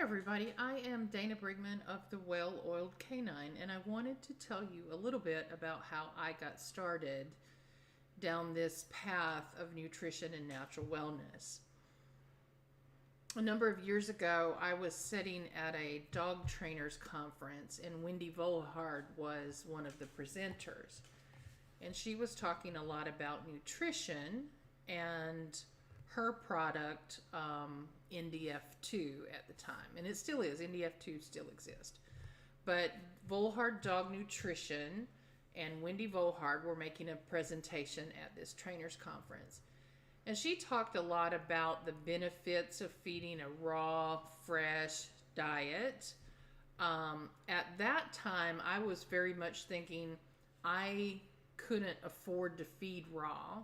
Everybody, I am Dana Brigman of the Well Oiled Canine, and I wanted to tell you a little bit about how I got started down this path of nutrition and natural wellness. A number of years ago, I was sitting at a dog trainers conference, and Wendy Volhard was one of the presenters. And she was talking a lot about nutrition and her product, NDF2 at the time. And it still is, NDF2 still exists. But Volhard Dog Nutrition and Wendy Volhard were making a presentation at this trainers conference. And she talked a lot about the benefits of feeding a raw, fresh diet. At that time, I was very much thinking I couldn't afford to feed raw.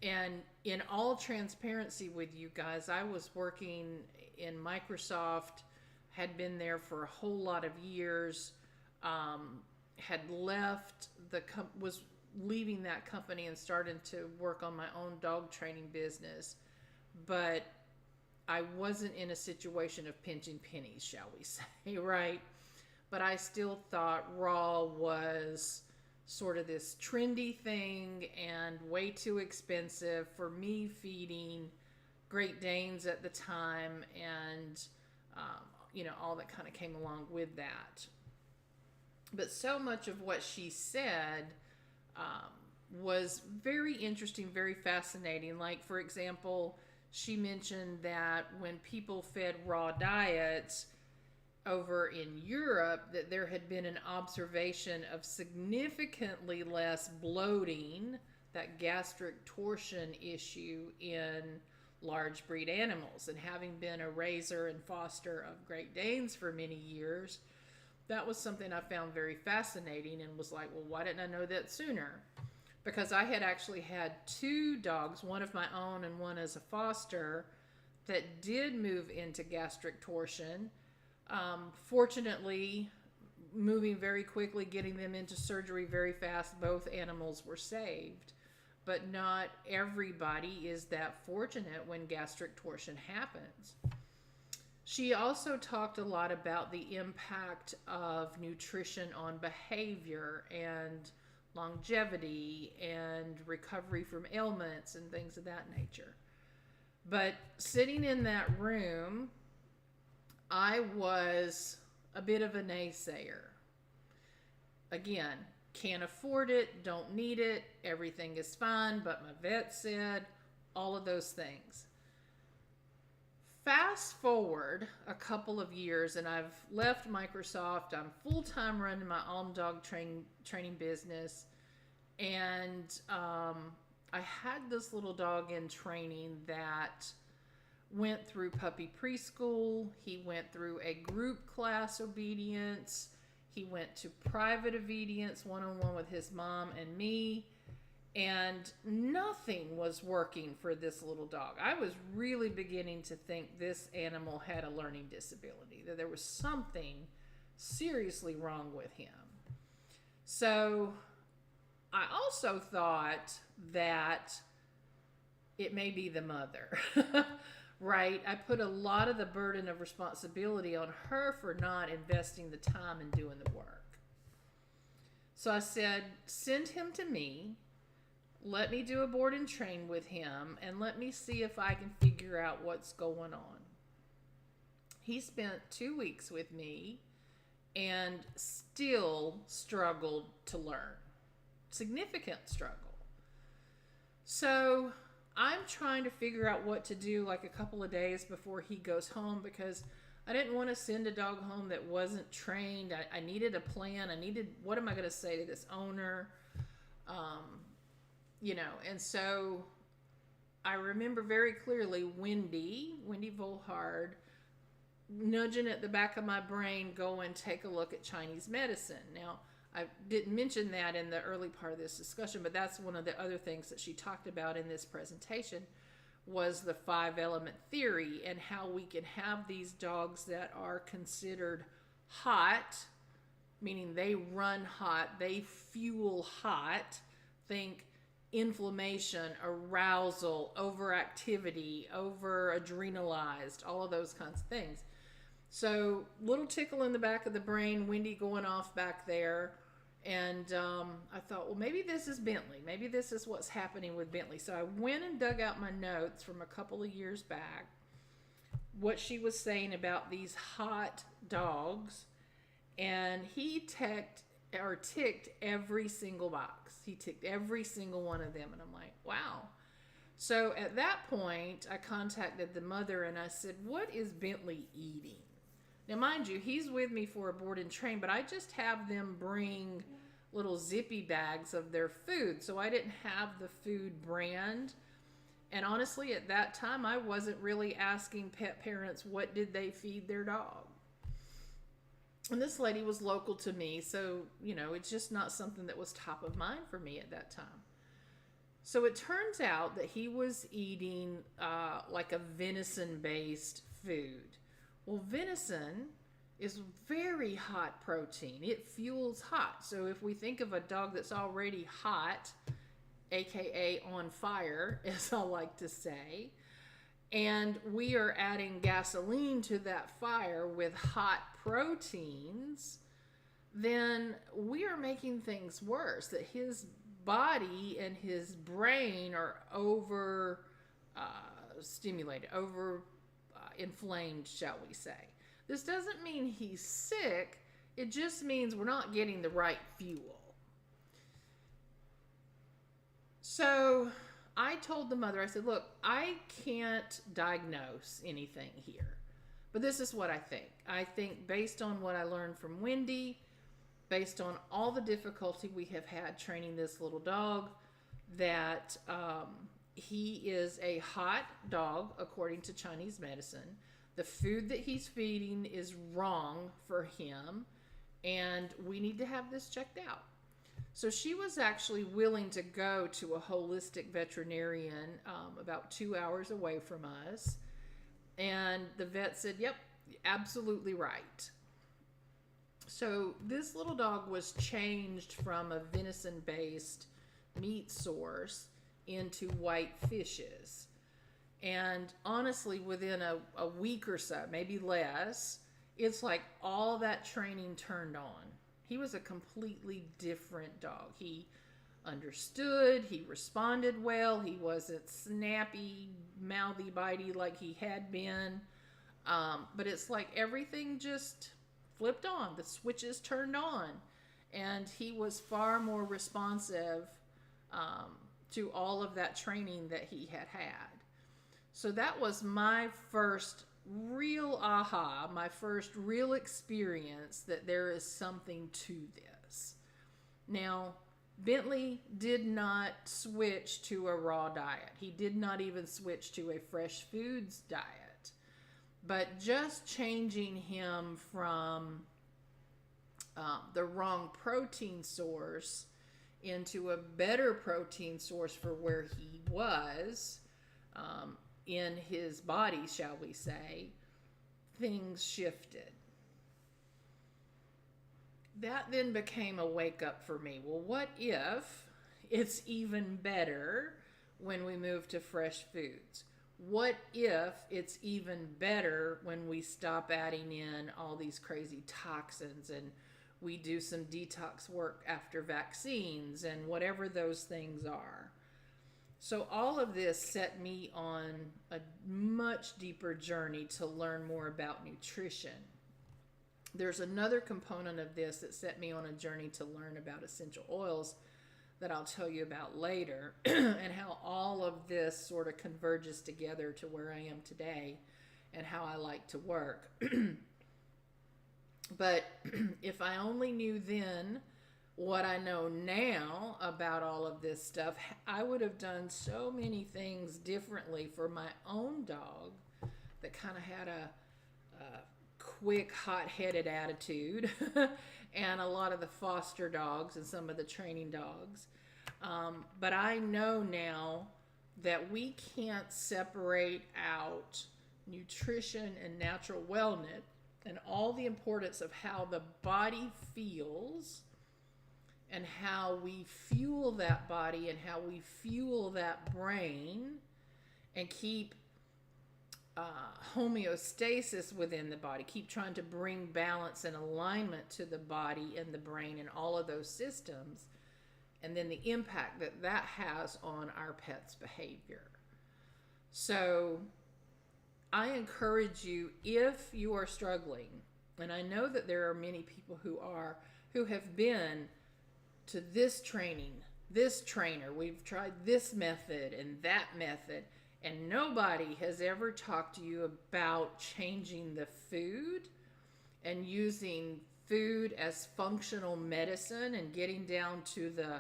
And in all transparency with you guys, I was working in Microsoft, had been there for a whole lot of years, had left was leaving that company and started to work on my own dog training business. But I wasn't in a situation of pinching pennies, shall we say, right? But I still thought raw was sort of this trendy thing and way too expensive for me feeding Great Danes at the time, and all that kind of came along with that. But so much of what she said was very interesting, very fascinating. Like, for example, she mentioned that when people fed raw diets over in Europe, that there had been an observation of significantly less bloating, that gastric torsion issue in large breed animals. And having been a raiser and foster of Great Danes for many years, that was something I found very fascinating and was like, well, why didn't I know that sooner? Because I had actually had two dogs, one of my own and one as a foster, that did move into gastric torsion. Fortunately, moving very quickly, getting them into surgery very fast, both animals were saved. But not everybody is that fortunate when gastric torsion happens. She also talked a lot about the impact of nutrition on behavior and longevity and recovery from ailments and things of that nature. But sitting in that room, I was a bit of a naysayer. Again, can't afford it, don't need it, everything is fine, but my vet said, all of those things. Fast forward a couple of years, and I've left Microsoft. I'm full-time running my own dog training business, and I had this little dog in training that went through puppy preschool. He went through a group class obedience. He went to private obedience, one-on-one with his mom and me, and nothing was working for this little dog. I was really beginning to think this animal had a learning disability, that there was something seriously wrong with him. So I also thought that it may be the mother. Right? I put a lot of the burden of responsibility on her for not investing the time and doing the work. So I said, send him to me. Let me do a board and train with him, and let me see if I can figure out what's going on. He spent 2 weeks with me and still struggled to learn. Significant struggle. So I'm trying to figure out what to do like a couple of days before he goes home, because I didn't want to send a dog home that wasn't trained. I needed a plan. What am I going to say to this owner? And so I remember very clearly Wendy Volhard, nudging at the back of my brain, go and take a look at Chinese medicine. Now, I didn't mention that in the early part of this discussion, but that's one of the other things that she talked about in this presentation, was the 5-element theory and how we can have these dogs that are considered hot, meaning they run hot, they fuel hot. Think inflammation, arousal, overactivity, over adrenalized, all of those kinds of things. So, little tickle in the back of the brain, Wendy going off back there. And I thought, well, maybe this is Bentley. Maybe this is what's happening with Bentley. So I went and dug out my notes from a couple of years back, what she was saying about these hot dogs. And he ticked every single box. He ticked every single one of them. And I'm like, wow. So at that point, I contacted the mother and I said, what is Bentley eating? Now, mind you, he's with me for a board and train, but I just have them bring little zippy bags of their food. So I didn't have the food brand. And honestly, at that time, I wasn't really asking pet parents what did they feed their dog. And this lady was local to me, so, it's just not something that was top of mind for me at that time. So it turns out that he was eating like a venison-based food. Well, venison is very hot protein. It fuels hot. So if we think of a dog that's already hot, aka on fire, as I like to say, and we are adding gasoline to that fire with hot proteins, then we are making things worse. That his body and his brain are over stimulated, over inflamed, shall we say. This doesn't mean he's sick. It just means we're not getting the right fuel. So I told the mother, I said, look, I can't diagnose anything here, but this is what I think. I think based on what I learned from Wendy, based on all the difficulty we have had training this little dog, that he is a hot dog according to Chinese medicine. The food that he's feeding is wrong for him, and we need to have this checked out. So she was actually willing to go to a holistic veterinarian about 2 hours away from us. And the vet said, yep, absolutely right. So this little dog was changed from a venison-based meat source into white fishes. And honestly, within a week or so, maybe less, it's like all that training turned on. He was a completely different dog. He understood, he responded well, he wasn't snappy, mouthy, bitey like he had been. But it's like everything just flipped on. The switches turned on. And he was far more responsive to all of that training that he had had. So that was my first real aha, my first real experience that there is something to this. Now, Bentley did not switch to a raw diet. He did not even switch to a fresh foods diet. But just changing him from the wrong protein source into a better protein source for where he was in his body, shall we say, things shifted. That then became a wake up for me. Well, what if it's even better when we move to fresh foods? What if it's even better when we stop adding in all these crazy toxins and we do some detox work after vaccines and whatever those things are? So all of this set me on a much deeper journey to learn more about nutrition. There's another component of this that set me on a journey to learn about essential oils that I'll tell you about later, and how all of this sort of converges together to where I am today and how I like to work. But if I only knew then what I know now about all of this stuff, I would have done so many things differently for my own dog that kind of had a quick, hot-headed attitude and a lot of the foster dogs and some of the training dogs. But I know now that we can't separate out nutrition and natural wellness and all the importance of how the body feels and how we fuel that body and how we fuel that brain and keep homeostasis within the body, keep trying to bring balance and alignment to the body and the brain and all of those systems, and then the impact that that has on our pet's behavior. So I encourage you, if you are struggling, and I know that there are many people who have been to this training, this trainer, we've tried this method and that method, and nobody has ever talked to you about changing the food and using food as functional medicine and getting down to the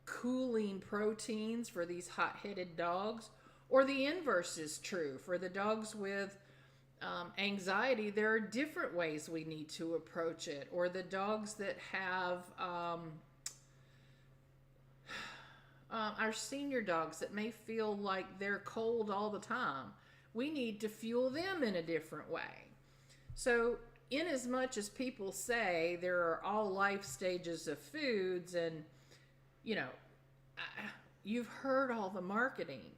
cooling proteins for these hot-headed dogs. Or the inverse is true. For the dogs with anxiety, there are different ways we need to approach it. Or the dogs that have our senior dogs that may feel like they're cold all the time. We need to fuel them in a different way. So in as much as people say there are all life stages of foods, and you've heard all the marketing,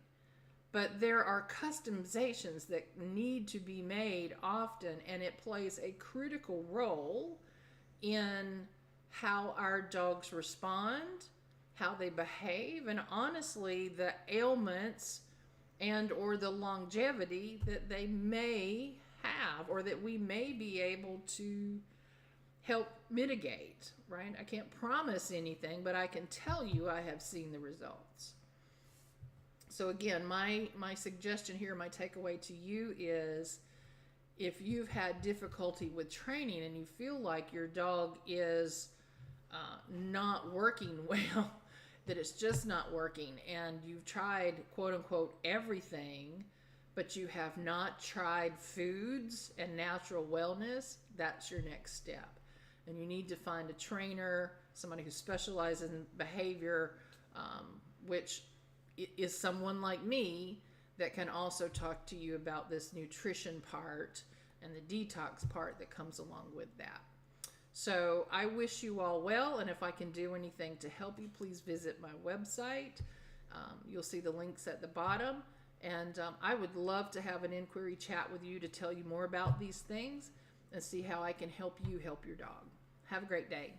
but there are customizations that need to be made often, and it plays a critical role in how our dogs respond, how they behave, and honestly, the ailments and or the longevity that they may have, or that we may be able to help mitigate, right? I can't promise anything, but I can tell you I have seen the results. So again, my suggestion here, my takeaway to you is, if you've had difficulty with training and you feel like your dog is not working well, that it's just not working, and you've tried quote unquote everything, but you have not tried foods and natural wellness, that's your next step. And you need to find a trainer, somebody who specializes in behavior, which is someone like me that can also talk to you about this nutrition part and the detox part that comes along with that. So I wish you all well, and if I can do anything to help you, please visit my website. You'll see the links at the bottom, and I would love to have an inquiry chat with you to tell you more about these things and see how I can help you help your dog. Have a great day.